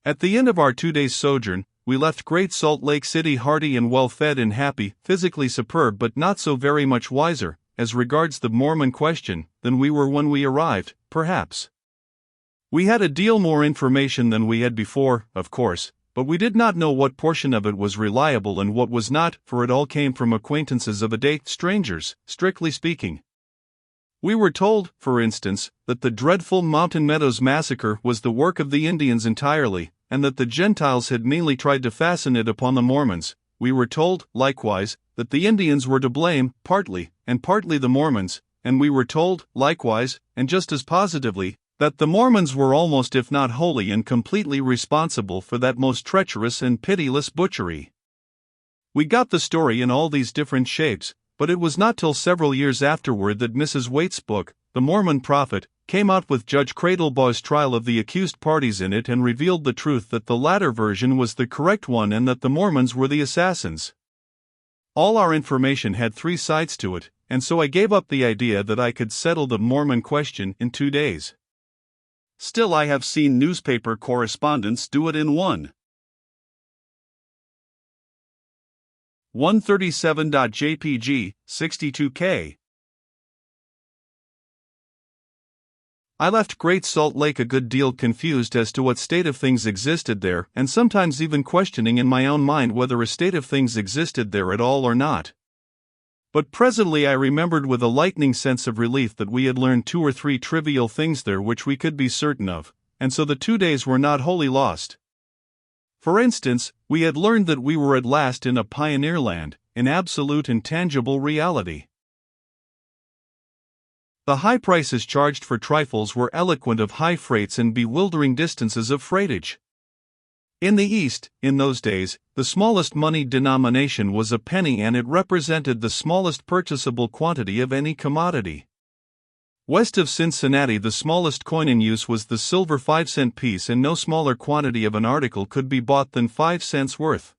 At the end of our 2 days' sojourn, we left Great Salt Lake City hearty and well-fed and happy, physically superb but not so very much wiser, as regards the Mormon question, than we were when we arrived, perhaps. We had a deal more information than we had before, of course, but we did not know what portion of it was reliable and what was not, for it all came from acquaintances of a day, strangers, strictly speaking. We were told, for instance, that the dreadful Mountain Meadows massacre was the work of the Indians entirely, and that the Gentiles had mainly tried to fasten it upon the Mormons. We were told, likewise, that the Indians were to blame, partly, and partly the Mormons, and we were told, likewise, and just as positively, that the Mormons were almost if not wholly and completely responsible for that most treacherous and pitiless butchery. We got the story in all these different shapes, but it was not till several years afterward that Mrs. Waite's book, The Mormon Prophet, came out with Judge Cradlebaugh's trial of the accused parties in it and revealed the truth that the latter version was the correct one and that the Mormons were the assassins. All our information had 3 sides to it, and so I gave up the idea that I could settle the Mormon question in 2 days. Still, I have seen newspaper correspondents do it in 137.jpg, 62K. I left Great Salt Lake a good deal confused as to what state of things existed there, and sometimes even questioning in my own mind whether a state of things existed there at all or not. But presently I remembered with a lightning sense of relief that we had learned 2 or 3 trivial things there which we could be certain of, and so the 2 days were not wholly lost. For instance, we had learned that we were at last in a pioneer land, in absolute and tangible reality. The high prices charged for trifles were eloquent of high freights and bewildering distances of freightage. In the East, in those days, the smallest money denomination was a penny and it represented the smallest purchasable quantity of any commodity. West of Cincinnati, the smallest coin in use was the silver 5-cent piece, and no smaller quantity of an article could be bought than 5 cents worth.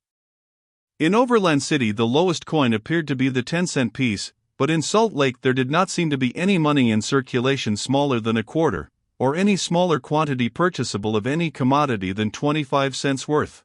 In Overland City, the lowest coin appeared to be the 10-cent piece, but in Salt Lake there did not seem to be any money in circulation smaller than a quarter, or any smaller quantity purchasable of any commodity than 25 cents worth.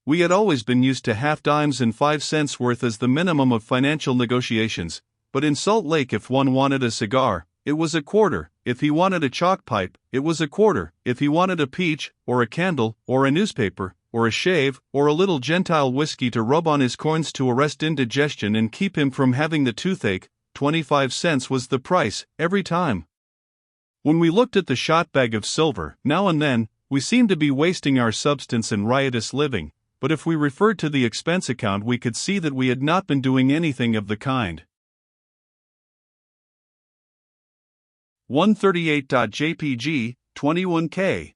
We had always been used to half dimes and 5 cents worth as the minimum of financial negotiations, but in Salt Lake if one wanted a cigar, it was a quarter; if he wanted a chalk pipe, it was a quarter; if he wanted a peach, or a candle, or a newspaper, or a shave, or a little Gentile whiskey to rub on his corns to arrest indigestion and keep him from having the toothache, 25 cents was the price, every time. When we looked at the shot bag of silver, now and then, we seemed to be wasting our substance in riotous living, but if we referred to the expense account we could see that we had not been doing anything of the kind. 138.jpg, 21K.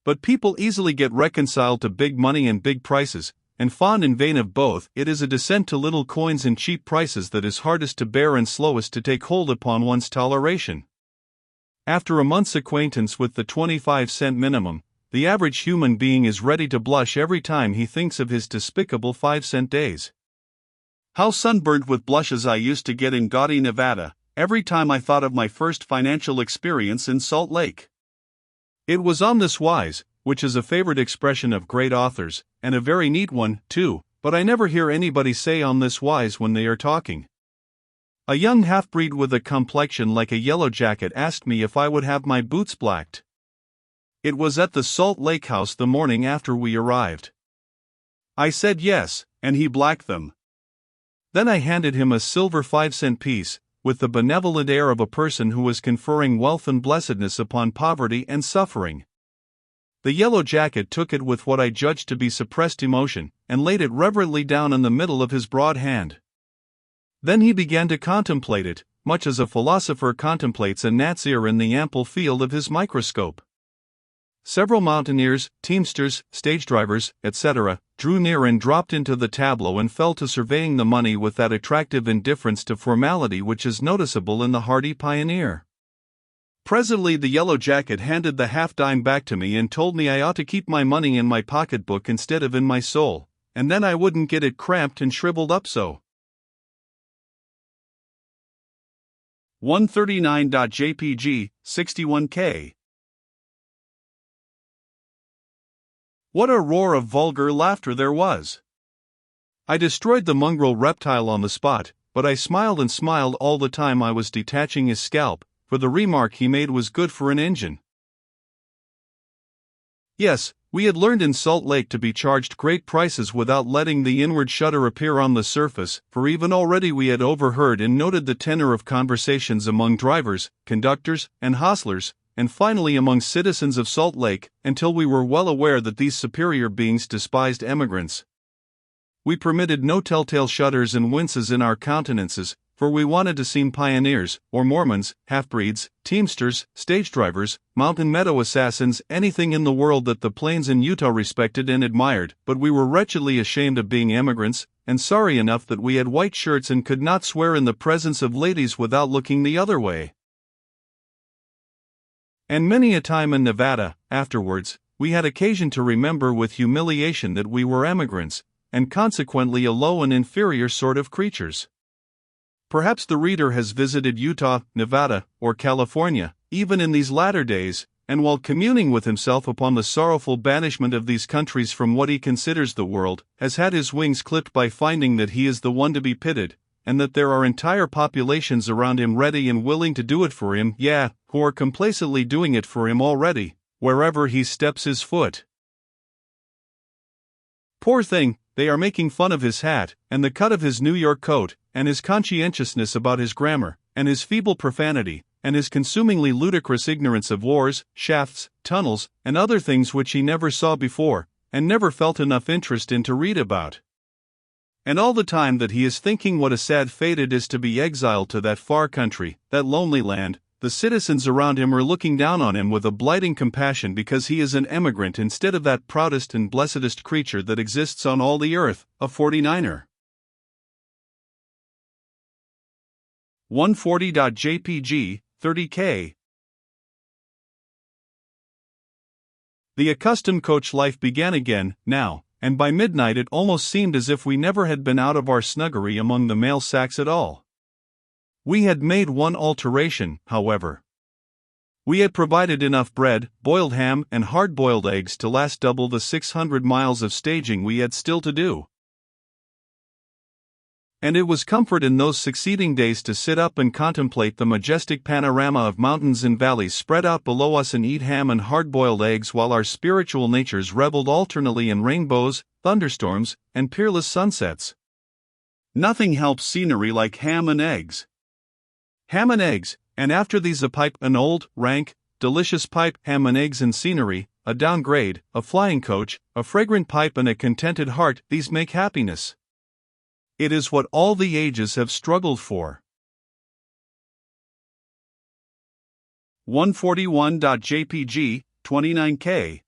But people easily get reconciled to big money and big prices, and fond in vain of both. It is a descent to little coins and cheap prices that is hardest to bear and slowest to take hold upon one's toleration. After a month's acquaintance with the 25-cent minimum, the average human being is ready to blush every time he thinks of his despicable 5-cent days. How sunburnt with blushes I used to get in gaudy Nevada, every time I thought of my first financial experience in Salt Lake. It was on this wise, which is a favorite expression of great authors, and a very neat one, too, but I never hear anybody say on this wise when they are talking. A young half-breed with a complexion like a yellow jacket asked me if I would have my boots blacked. It was at the Salt Lake House the morning after we arrived. I said yes, and he blacked them. Then I handed him a silver 5-cent piece, with the benevolent air of a person who was conferring wealth and blessedness upon poverty and suffering. The yellow jacket took it with what I judged to be suppressed emotion, and laid it reverently down in the middle of his broad hand. Then he began to contemplate it, much as a philosopher contemplates a gnat's ear in the ample field of his microscope. Several mountaineers, teamsters, stage drivers, etc., drew near and dropped into the tableau and fell to surveying the money with that attractive indifference to formality which is noticeable in the hardy pioneer. Presently the yellow jacket handed the half-dime back to me and told me I ought to keep my money in my pocketbook instead of in my soul, and then I wouldn't get it cramped and shriveled up so. 139.jpg, 61K. What a roar of vulgar laughter there was! I destroyed the mongrel reptile on the spot, but I smiled and smiled all the time I was detaching his scalp, for the remark he made was good for an engine. Yes, we had learned in Salt Lake to be charged great prices without letting the inward shudder appear on the surface, for even already we had overheard and noted the tenor of conversations among drivers, conductors, and hostlers, and finally among citizens of Salt Lake, until we were well aware that these superior beings despised emigrants. We permitted no telltale shudders and winces in our countenances, for we wanted to seem pioneers, or Mormons, half-breeds, teamsters, stage drivers, mountain meadow assassins, anything in the world that the plains in Utah respected and admired, but we were wretchedly ashamed of being emigrants, and sorry enough that we had white shirts and could not swear in the presence of ladies without looking the other way. And many a time in Nevada, afterwards, we had occasion to remember with humiliation that we were emigrants, and consequently a low and inferior sort of creatures. Perhaps the reader has visited Utah, Nevada, or California, even in these latter days, and while communing with himself upon the sorrowful banishment of these countries from what he considers the world, has had his wings clipped by finding that he is the one to be pitied, and that there are entire populations around him ready and willing to do it for him, who are complacently doing it for him already, wherever he steps his foot. Poor thing, they are making fun of his hat, and the cut of his New York coat, and his conscientiousness about his grammar, and his feeble profanity, and his consumingly ludicrous ignorance of wars, shafts, tunnels, and other things which he never saw before, and never felt enough interest in to read about. And all the time that he is thinking what a sad fate it is to be exiled to that far country, that lonely land, the citizens around him are looking down on him with a blighting compassion because he is an emigrant instead of that proudest and blessedest creature that exists on all the earth, a 49er. 140.jpg, 30K. The accustomed coach life began again, now, and by midnight it almost seemed as if we never had been out of our snuggery among the mail sacks at all. We had made one alteration, however. We had provided enough bread, boiled ham, and hard-boiled eggs to last double the 600 miles of staging we had still to do. And it was comfort in those succeeding days to sit up and contemplate the majestic panorama of mountains and valleys spread out below us and eat ham and hard-boiled eggs while our spiritual natures reveled alternately in rainbows, thunderstorms, and peerless sunsets. Nothing helps scenery like ham and eggs. Ham and eggs, and after these a pipe, an old, rank, delicious pipe, ham and eggs and scenery, a downgrade, a flying coach, a fragrant pipe and a contented heart, these make happiness. It is what all the ages have struggled for. 141.jpg, 29K.